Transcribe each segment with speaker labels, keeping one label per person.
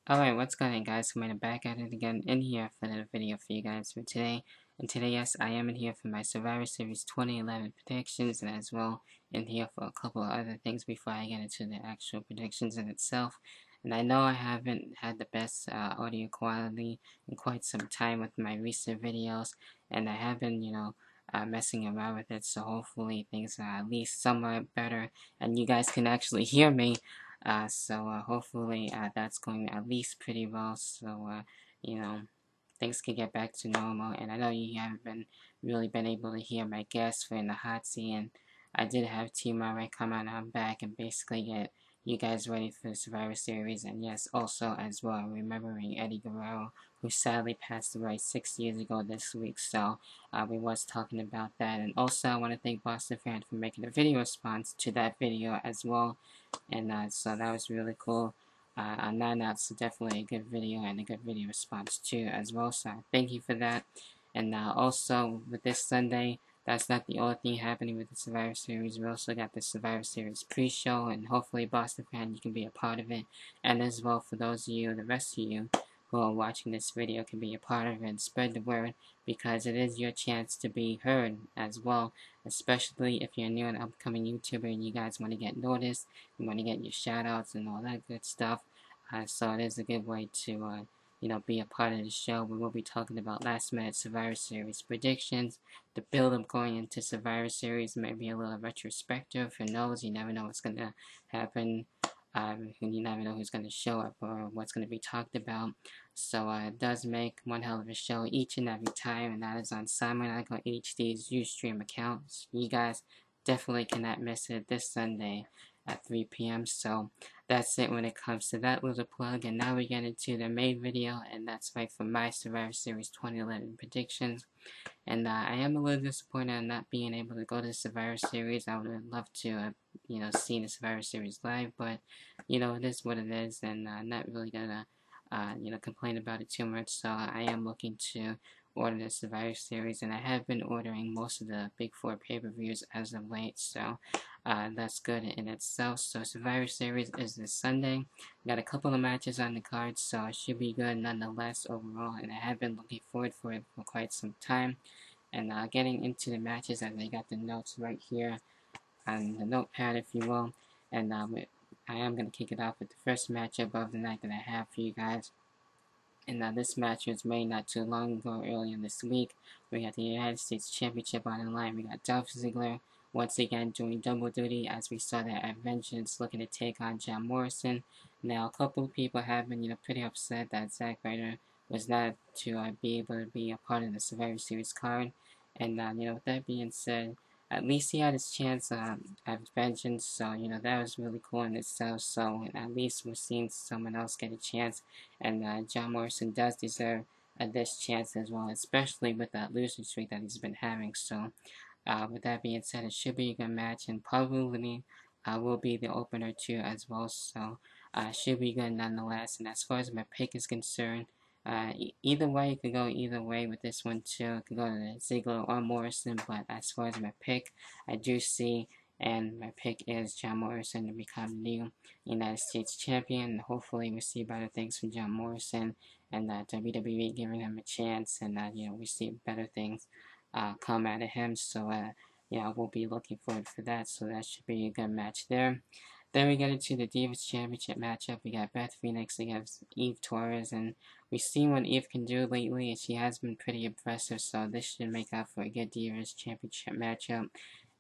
Speaker 1: Alright, what's going on, guys? I'm back at it again in here for another video for you guys for today. And today, yes, I am in here for my Survivor Series 2011 predictions, and as well in here for a couple of other things before I get into the actual predictions in itself. And I know I haven't had the best audio quality in quite some time with my recent videos, and I have been, messing around with it, so hopefully things are at least somewhat better, and you guys can actually hear me. Hopefully that's going at least pretty well. You know, things can get back to normal. And I know you haven't really been able to hear my guests for in the hot seat. And I did have Team Ray come on back and basically get you guys ready for the Survivor Series. And yes, also as well, remembering Eddie Guerrero, who sadly passed away 6 years ago this week. So we was talking about that. And also I want to thank Boston Fan for making a video response to that video as well. And so that was really cool. On that note, so definitely a good video and a good video response too as well. So thank you for that. And also with this Sunday, that's not the only thing happening with the Survivor Series. We also got the Survivor Series pre-show, and hopefully Boston Fan, you can be a part of it. And as well for those of you, the rest of you who are watching this video, can be a part of it and spread the word, because it is your chance to be heard as well, especially if you're a new and upcoming YouTuber and you guys want to get noticed, you want to get your shout outs and all that good stuff. So it is a good way to be a part of the show. We will be talking about last minute Survivor Series predictions, the build up going into Survivor Series, maybe a little retrospective. Who knows? You never know what's going to happen. You never know who's going to show up or what's going to be talked about. So it does make one hell of a show each and every time, and that is on Simon Icon HD's Ustream accounts. You guys definitely cannot miss it this Sunday at 3 p.m. So that's it when it comes to that little plug. And now we get into the main video, and that's right for my Survivor Series 2011 predictions. And I am a little disappointed on not being able to go to the Survivor Series. I would have loved to, see the Survivor Series live, but it is what it is, and I'm not really gonna, complain about it too much. So I am looking to order the Survivor Series, and I have been ordering most of the Big Four pay-per-views as of late, so that's good in itself. So Survivor Series is this Sunday. Got a couple of matches on the card, so it should be good nonetheless overall, and I have been looking forward for it for quite some time. And getting into the matches, as I got the notes right here on the notepad, if you will. And I am going to kick it off with the first matchup of the night that I have for you guys. And this match was made not too long ago, earlier this week. We got the United States Championship on the line. We got Dolph Ziggler once again doing double duty, as we saw that at Vengeance looking to take on John Morrison. Now, a couple of people have been, pretty upset that Zack Ryder was not to be able to be a part of the Survivor Series card. And, with that being said, at least he had his chance at Vengeance, so, that was really cool in itself. So, at least we're seeing someone else get a chance, and John Morrison does deserve this chance as well, especially with that losing streak that he's been having. So, with that being said, it should be a good match, and probably will be the opener too as well. So, should be good nonetheless. And as far as my pick is concerned, either way, you could go either way with this one too. It could go to Ziggler or Morrison, but as far as my pick, I do see, and my pick is John Morrison to become the new United States Champion. Hopefully, we see better things from John Morrison, and WWE giving him a chance, and we see better things come out of him. So, we'll be looking forward for that. So that should be a good match there. Then we get into the Divas Championship matchup. We got Beth Pheniox against Eve Torres, and we've seen what Eve can do lately, and she has been pretty impressive, so this should make up for a good Divas Championship matchup.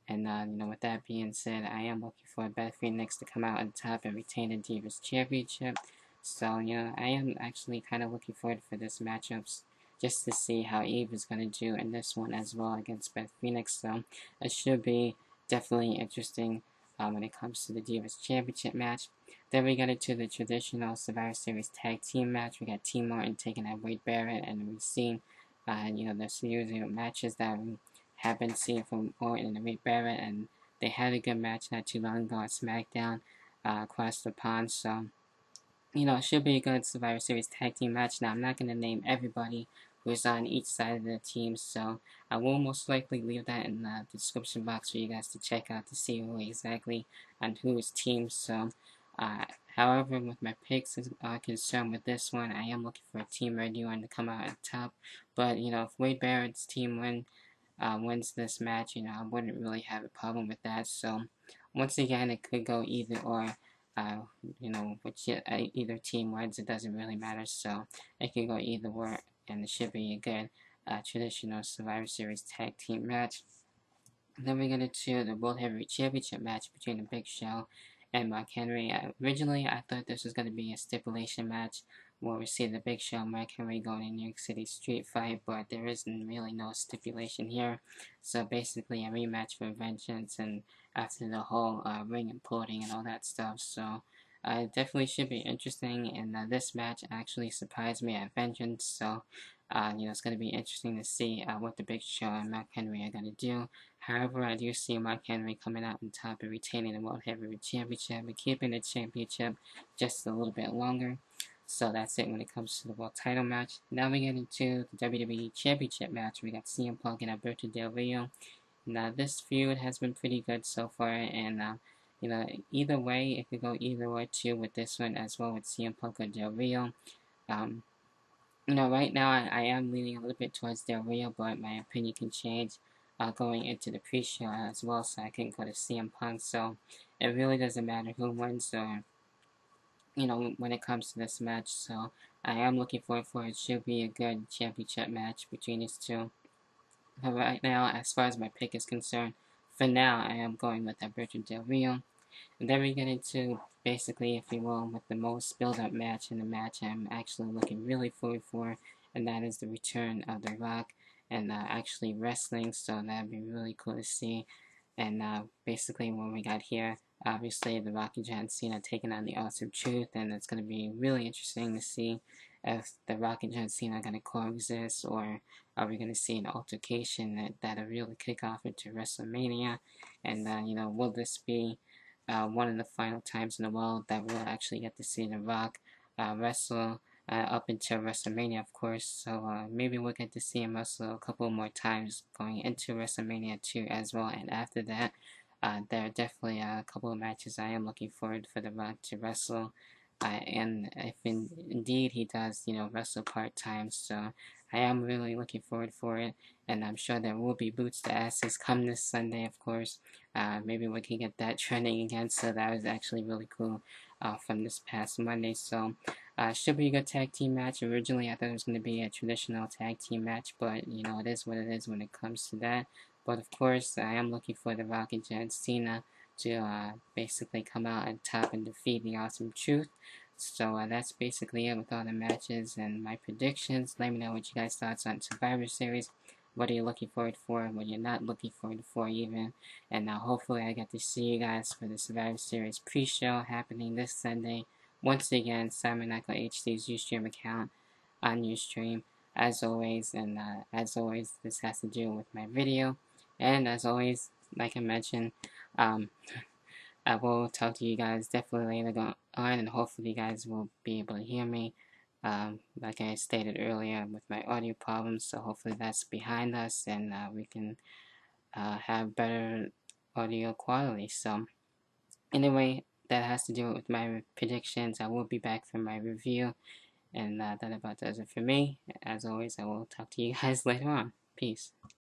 Speaker 1: And, with that being said, I am looking for Beth Pheniox to come out on top and retain the Divas Championship. So, I am actually kind of looking forward for this matchup just to see how Eve is going to do in this one as well against Beth Pheniox. So, it should be definitely interesting when it comes to the Divas Championship match. Then we get into the traditional Survivor Series tag team match. We got Team Orton taking on Wade Barrett, and we've seen, the series of matches that we have been seeing from Orton and Wade Barrett, and they had a good match not too long ago on SmackDown across the pond. So, it should be a good Survivor Series tag team match. Now, I'm not going to name everybody who's on each side of the team, so I will most likely leave that in the description box for you guys to check out to see who exactly on whose team. So, However, with my picks concerned with this one, I am looking for a Team Red One to come out on top. But, if Wade Barrett's team wins this match, I wouldn't really have a problem with that. So, once again, it could go either or. Either team wins, it doesn't really matter. So, it could go either or, and it should be a good traditional Survivor Series tag team match. Then we get into the World Heavyweight Championship match between the Big Show and Mark Henry. Originally, I thought this was going to be a stipulation match where we see the Big Show and Mark Henry going in New York City street fight, but there isn't really no stipulation here. So basically, a rematch for vengeance, and after the whole ring imploding and all that stuff. So it definitely should be interesting, and this match actually surprised me at Vengeance. So it's going to be interesting to see what the Big Show and Mark Henry are going to do. However, I do see Mark Henry coming out on top and retaining the World Heavyweight Championship and keeping the championship just a little bit longer. So that's it when it comes to the world title match. Now we get into the WWE Championship match. We got CM Punk and Alberto Del Rio. Now this feud has been pretty good so far, and either way, it could go either way too with this one as well with CM Punk or Del Rio. Right now I am leaning a little bit towards Del Rio, but my opinion can change going into the pre-show as well, so I can go to CM Punk. So it really doesn't matter who wins or when it comes to this match. So I am looking forward for it. It should be a good championship match between these two. But right now, as far as my pick is concerned, for now I am going with Alberto Del Rio. And then we get into basically, if you will, with the most build-up match in the match I'm actually looking really forward for, and that is the return of The Rock and actually wrestling. So that'd be really cool to see. And basically, what we got here, obviously, The Rock and John Cena taking on the R-Truth, and it's going to be really interesting to see if The Rock and John Cena are going to coexist, or are we going to see an altercation that'll really kick off into WrestleMania. And will this be one of the final times in the world that we'll actually get to see The Rock wrestle up until WrestleMania, of course. So maybe we'll get to see him wrestle a couple more times going into WrestleMania 2 as well. And after that, there are definitely a couple of matches I am looking forward for The Rock to wrestle. And if indeed he does, wrestle part-time. So I am really looking forward for it. And I'm sure there will be boots to asses come this Sunday, of course. Maybe we can get that trending again. So that was actually really cool from this past Monday. So should be a good tag team match. Originally, I thought it was going to be a traditional tag team match, but it is what it is when it comes to that. But of course, I am looking for The Rock and John Cena to basically come out on top and defeat the R-Truth. So that's basically it with all the matches and my predictions. Let me know what you guys' thoughts on Survivor Series. What are you looking forward for? What you're not looking forward for even. And hopefully I get to see you guys for the Survivor Series pre-show happening this Sunday. Once again, Simon Michael HD's Ustream account on Ustream, as always. And as always, this has to do with my video. And as always, like I mentioned, I will talk to you guys definitely later on, and hopefully you guys will be able to hear me. Like I stated earlier with my audio problems, so hopefully that's behind us, and we can have better audio quality. So anyway, that has to do with my predictions. I will be back for my review, and that about does it for me. As always, I will talk to you guys later on. Peace.